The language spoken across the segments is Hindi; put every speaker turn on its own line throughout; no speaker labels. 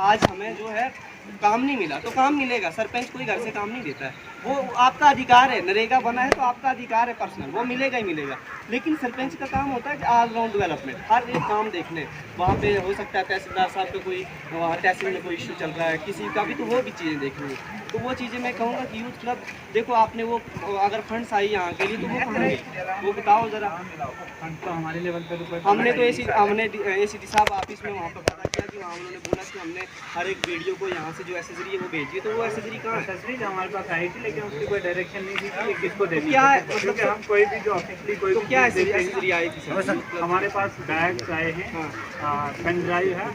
आज हमें जो है काम नहीं मिला तो काम मिलेगा। सरपंच कोई घर से काम नहीं देता है, वो आपका अधिकार है। नरेगा बना है तो आपका अधिकार है पर्सनल, वो मिलेगा ही मिलेगा। लेकिन सरपंच का काम होता है कि ऑलराउंड डेवलपमेंट, हर एक काम देख लें। वहाँ पे हो सकता है तहसीलदार साहब का कोई तहसील में कोई इशू चल रहा है किसी का भी, तो वो भी चीज़ें देखनी है। तो वो चीज़ें मैं कहूँगा कि यूथ क्लब देखो, आपने वो अगर फंड्स आई यहाँ के लिए तो वो कहाँ गई वो बताओ ज़रा।
तो हमारे लेवल पे तो
हमने तो हमने ACD साहब ऑफिस में वहाँ पर पता किया कि वहाँ उन्होंने बोला कि हमने हर एक वीडियो को यहाँ से जो एसेसरी है वो भेजिए। तो वो एसेसरी कहाँ है?
एसेसरी हमारे पास आई थी, लेकिन उसकी कोई डायरेक्शन नहीं थी कि किसको देनी
क्या
है।
है मतलब
हम कोई भी जो ऑफिशियली कोई
तो क्या एसेसरी आई थी सर?
हमारे पास बैग्स आए हैं, पेन ड्राइव है,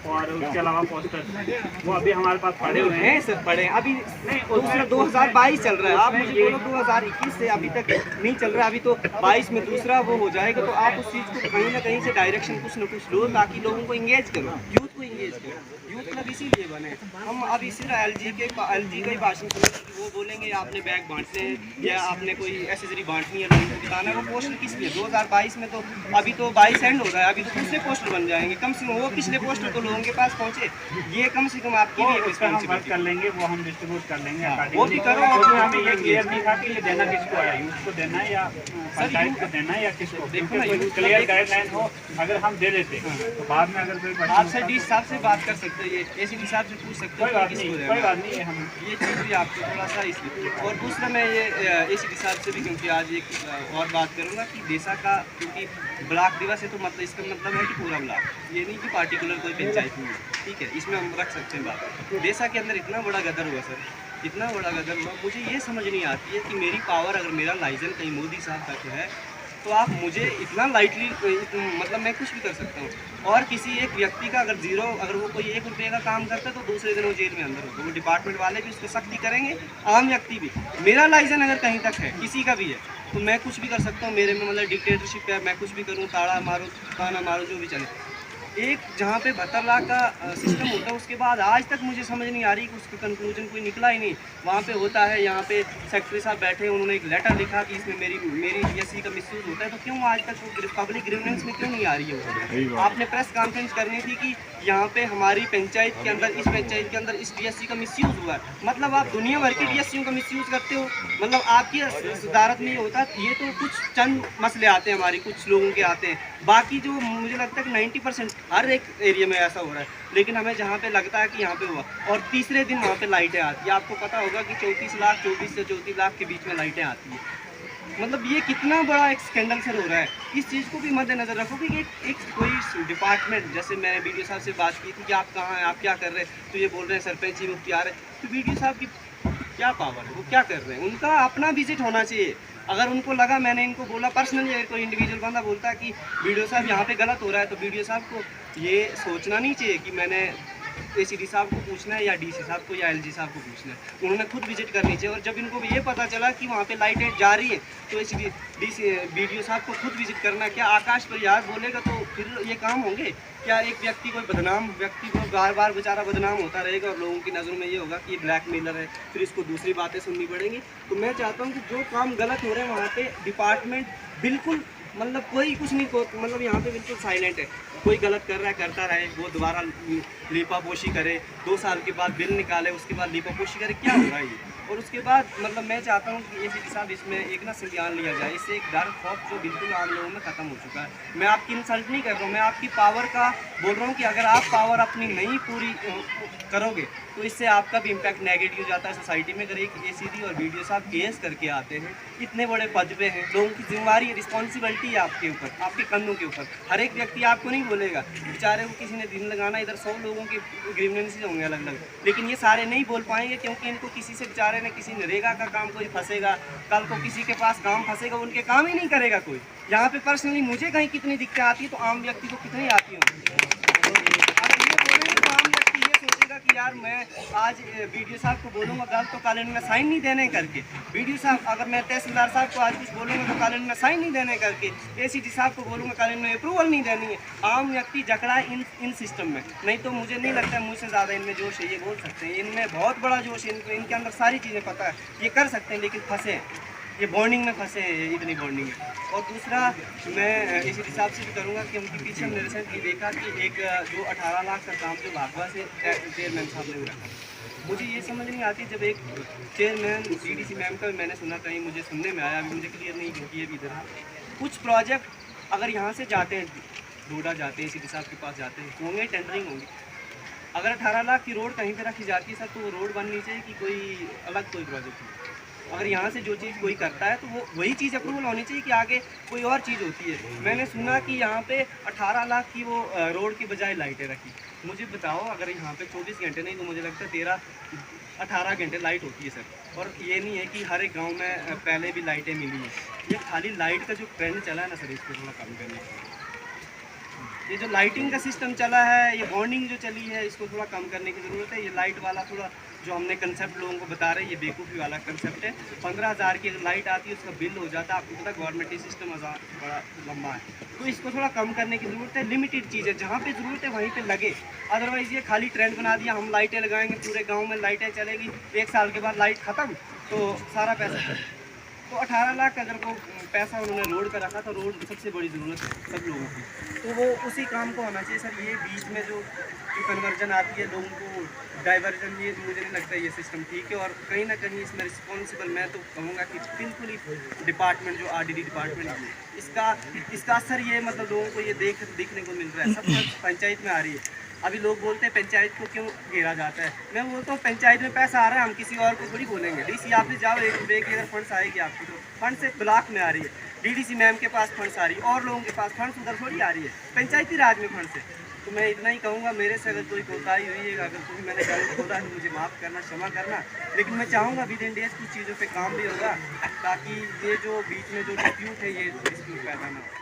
और उसके अलावा पोस्टर्स वो अभी हमारे पास पड़े हुए हैं
सर। पड़े अभी नहीं, दूसरा 2022 चल रहा है। आप मुझे बोलो 2021 से अभी तक नहीं चल रहा, अभी तो 22 में दूसरा वो हो जाएगा। तो आप उस चीज़ को कहीं ना कहीं से डायरेक्शन कुछ ना कुछ लो, ताकि लोगों को इंगेज करो, यूथ को इंगेज करो। यूथ क्लब इसीलिए बने। हम अभी सिर्फ LG का ही भाषण सुनेंगे कि वो बोलेंगे आपने बैग बांटने हैं या आपने कोई एसेसरी बांटनी है, लोगों को बताना है। वो पोस्टर किस लिए? 2022 में तो अभी तो 22 एंड हो रहा है, अभी तो दूसरे पोस्टर बन जाएंगे। कम से कम वो पिछले पोस्टर तो लोगों के पास पहुँचे, ये कम से कम आपकी भी
रिस्पॉन्सिबिलिटी कर लेंगे, वो हम डिस्ट्रीब्यूट कर लेंगे।
वो भी करो।
हमें ये क्लियर नहीं था कि ये देना किसको है, यूथ को देना है या पंचायत को देना है या किसको। देखो ना, क्लियर गाइडलाइन हो अगर हम दे देते तो बाद में अगर कोई
आपसे डी साहब से बात कर सकते हैं, ये ACD साहब से पूछ सकते हैं किसको देना।
कोई बात नहीं है, हम
ये चीज़ भी आपको थोड़ा सा इसलिए। और दूसरा मैं ये ACD साहब से भी, क्योंकि आज एक और बात करूँगा कि देसा का, क्योंकि ब्लॉक दिवस है तो मतलब इसका मतलब है कि पूरा ब्लॉक, ये नहीं कि पार्टिकुलर कोई पंचायत हुई, ठीक है, इसमें हम रख सकते हैं बात। देसा के अंदर इतना बड़ा गदर हुआ सर, इतना बड़ा गदर हुआ। मुझे ये समझ नहीं आती है कि मेरी पावर, अगर मेरा लाइसेंस कहीं मोदी साहब तक है तो आप मुझे इतना लाइटली, मतलब मैं कुछ भी कर सकता हूँ। और किसी एक व्यक्ति का अगर जीरो, अगर वो कोई 1 रुपये का काम करता है तो दूसरे दिन वो जेल में अंदर होगा। वो डिपार्टमेंट वाले भी उसको सख्ती करेंगे, आम व्यक्ति भी। मेरा लाइसेंस अगर कहीं तक है, किसी का भी है, तो मैं कुछ भी कर सकता हूँ। मेरे में मतलब डिक्टेटरशिप है, मैं कुछ भी करूँ, ताड़ा मारो, ताना मारो, जो भी चले। एक जहाँ पे 72 लाख का सिस्टम होता है, उसके बाद आज तक मुझे समझ नहीं आ रही कि उसका कंक्लूजन कोई निकला ही नहीं। वहाँ पे होता है, यहाँ पे सेक्रेटरी साहब बैठे, उन्होंने एक लेटर लिखा कि इसमें मेरी DSC का मिसयूज़ होता है। तो क्यों आज तक वो पब्लिक ग्रीवेंस में क्यों नहीं आ रही है वो? आपने प्रेस कॉन्फ्रेंस करनी थी कि यहाँ पे हमारी पंचायत के अंदर, इस पंचायत के अंदर इस DSC का मिसयूज़ हुआ है। मतलब आप दुनिया भर की DSCयों का मिसयूज़ करते हो। मतलब आपकी सदारत में ये होता है। ये तो कुछ चंद मसले आते हैं, हमारी कुछ लोगों के आते हैं, बाकी जो मुझे लगता है कि 90% हर एक एरिया में ऐसा हो रहा है। लेकिन हमें जहाँ पे लगता है कि यहाँ पे हुआ, और तीसरे दिन वहाँ पे लाइटें आती है। आपको पता होगा कि 24 से 34 लाख के बीच में लाइटें आती हैं। मतलब ये कितना बड़ा एक स्कैंडल सर हो रहा है। इस चीज़ को भी मद्देनजर रखो कि एक कोई डिपार्टमेंट, जैसे मैंने BDO साहब से बात की थी कि आप कहाँ हैं, आप क्या कर रहे हैं, तो ये बोल रहे हैं सरपंच ही मुख्तियार है। तो BDO साहब की क्या पावर है, वो क्या कर रहे हैं? उनका अपना विजिट होना चाहिए। अगर उनको लगा, मैंने इनको बोला पर्सनली, अगर कोई इंडिविजुअल बंदा बोलता है कि BDO साहब यहाँ पे गलत हो रहा है, तो BDO साहब को ये सोचना नहीं चाहिए कि मैंने ACD साहब को पूछना है या DC साहब को या LG साहब को पूछना है। उन्होंने खुद विजिट करनी चाहिए। और जब इनको ये पता चला कि वहाँ पे लाइटें जा रही है, तो BDO साहब को खुद विजिट करना। क्या आकाश पर यार बोलेगा तो फिर ये काम होंगे? क्या एक व्यक्ति, कोई बदनाम व्यक्ति को बार बार बेचारा बदनाम होता रहेगा और लोगों की नज़रों में ये होगा कि ये ब्लैकमेलर है, फिर इसको दूसरी बातें सुननी पड़ेंगी। तो मैं चाहता हूँ कि जो काम गलत हो रहे हैं वहाँ पे डिपार्टमेंट बिल्कुल, मतलब कोई कुछ नहीं, मतलब यहाँ पे बिल्कुल साइलेंट है। कोई गलत कर रहा है, करता रहे, वो दोबारा लीपापोशी करे, 2 साल के बाद बिल निकाले, उसके बाद लीपापोशी करे, क्या हो रहा है ये? और उसके बाद मतलब मैं चाहता हूँ कि ACD साहब इसमें एक ना संज्ञान लिया जाए। इससे एक डर खौफ जो बिल्कुल आम लोगों में ख़त्म हो चुका है। मैं आपकी इंसल्ट नहीं कर रहा हूँ, मैं आपकी पावर का बोल रहा हूँ कि अगर आप पावर अपनी नहीं पूरी करोगे तो इससे आपका भी इम्पैक्ट नेगेटिव जाता है सोसाइटी में। अगर एक ACD और BDO साहब केस करके आते हैं, इतने बड़े पद पे हैं, लोगों की जिम्मेवारी है, रिस्पॉन्सिबिलिटी है आपके ऊपर, आपके कंधों के ऊपर। हर एक व्यक्ति आपको नहीं बोलेगा, बेचारे को किसी ने दिन लगाना, इधर 100 लोगों के ग्रीवेंसेस होंगे अलग अलग, लेकिन ये सारे नहीं बोल पाएंगे क्योंकि इनको किसी से बेचारे ने, किसी नरेगा का काम कोई फंसेगा, कल को किसी के पास काम फंसेगा, उनके काम ही नहीं करेगा कोई। यहाँ पे पर्सनली मुझे कहीं कितनी दिक्कतें आती है तो आम व्यक्ति को कितनी आती होंगी। कि यार मैं आज BDO साहब को बोलूँगा गलत तो कानून में साइन नहीं देने करके, BDO साहब, अगर मैं तहसीलदार साहब को आज कुछ बोलूँगा तो कानून में साइन नहीं देने करके, ACD साहब को बोलूँगा कानून में अप्रूवल नहीं देनी है। आम व्यक्ति जकड़ा है इन सिस्टम में। नहीं तो मुझे नहीं लगता है मुझसे ज़्यादा इनमें जोश है, ये बोल सकते हैं, इनमें बहुत बड़ा जोश है, इनके अंदर सारी चीज़ें पता है, ये कर सकते हैं, लेकिन फंसे हैं। ये बॉन्डिंग में फंसे हैं, इतनी बॉन्डिंग है। और दूसरा मैं इसी हिसाब से भी करूँगा कि उनके पीछे हमने रिसेंटली देखा कि एक जो 18 लाख का काम जो भागवा से चेयरमैन साहब ने भी रखा। मुझे ये समझ नहीं आती, जब एक चेयरमैन डीडीसी मैम का भी मैंने सुना, कहीं मुझे सुनने में आया, अभी मुझे क्लियर नहीं क्योंकि ये भी इधर है, कुछ प्रोजेक्ट अगर यहाँ से जाते हैं, डोडा जाते हैं, इसी साहब के पास जाते हैं, होंगे टेंडरिंग होंगी। अगर 18 लाख की रोड कहीं पे रखी जाती है सर, तो वो रोड बननी चाहिए कि कोई अलग कोई प्रोजेक्ट हो। अगर यहाँ से जो चीज़ कोई करता है तो वो वही चीज़ अप्रूवल होनी चाहिए कि आगे कोई और चीज़ होती है। मैंने सुना कि यहाँ पे 18 लाख की वो रोड की बजाय लाइटें रखी। मुझे बताओ, अगर यहाँ पे 24 घंटे नहीं तो मुझे लगता है 18 घंटे लाइट होती है सर। और ये नहीं है कि हर एक गाँव में पहले भी लाइटें मिली हैं। ये खाली लाइट का जो ट्रेंड चला है ना सर, इसको थोड़ा कम करना चाहिए। ये जो लाइटिंग का सिस्टम चला है, ये बॉन्डिंग जो चली है, इसको थोड़ा कम करने की ज़रूरत है। ये लाइट वाला थोड़ा जो हमने कंसेप्ट लोगों को बता रहे हैं, ये बेवकूफ़ी वाला कंसेप्ट है। 15,000 की अगर लाइट आती है, उसका बिल हो जाता है, आपको पता गवर्नमेंट सिस्टम बड़ा लंबा है, तो इसको थोड़ा कम करने की ज़रूरत है। लिमिटेड चीज़ है, जहाँ पे ज़रूरत है वहीं पे लगे। अदरवाइज़ ये खाली ट्रेंड बना दिया, हम लाइटें लगाएंगे, पूरे गाँव में लाइटें चलेगी, 1 साल के बाद लाइट ख़त्म, तो सारा पैसा। तो 18 लाख अगर वो पैसा उन्होंने रोड का रखा, तो रोड सबसे बड़ी ज़रूरत है सब लोगों की, तो वो उसी काम को होना चाहिए सर। ये बीच में जो कन्वर्जन आती है, लोगों को डाइवर्जन, ये मुझे नहीं लगता ये सिस्टम ठीक है। और कहीं ना कहीं इसमें रिस्पॉन्सिबल मैं तो कहूँगा कि बिल्कुल ही डिपार्टमेंट जो RDD डिपार्टमेंट है, इसका असर ये मतलब लोगों को ये देखने को मिल रहा है। सब पंचायत में आ रही है। अभी लोग बोलते हैं पंचायत को क्यों घेरा जाता है, मैं बोलता हूँ पंचायत में पैसा आ रहा है, हम किसी और को थोड़ी बोलेंगे। डीसी ऑफिस जाओ, 1 रुपये की अगर फंड्स आएगी आपकी, तो फंड से ब्लॉक में आ रही है, डीडीसी मैम के पास फंड्स आ रही है, और लोगों के पास फंड्स उधर थोड़ी आ रही है, पंचायती राज में फंड से। तो मैं इतना ही कहूँगा, मेरे से अगर कोई कोताही हुई है, अगर कोई मैंने गलत बोला है तो मुझे माफ़ करना, क्षमा करना। लेकिन मैं चाहूँगा विद इन डेज कुछ चीज़ों पे काम भी होगा, ताकि ये जो बीच में जो डिस्प्यूट है, ये डिस्प्यूट पैदा ना हो।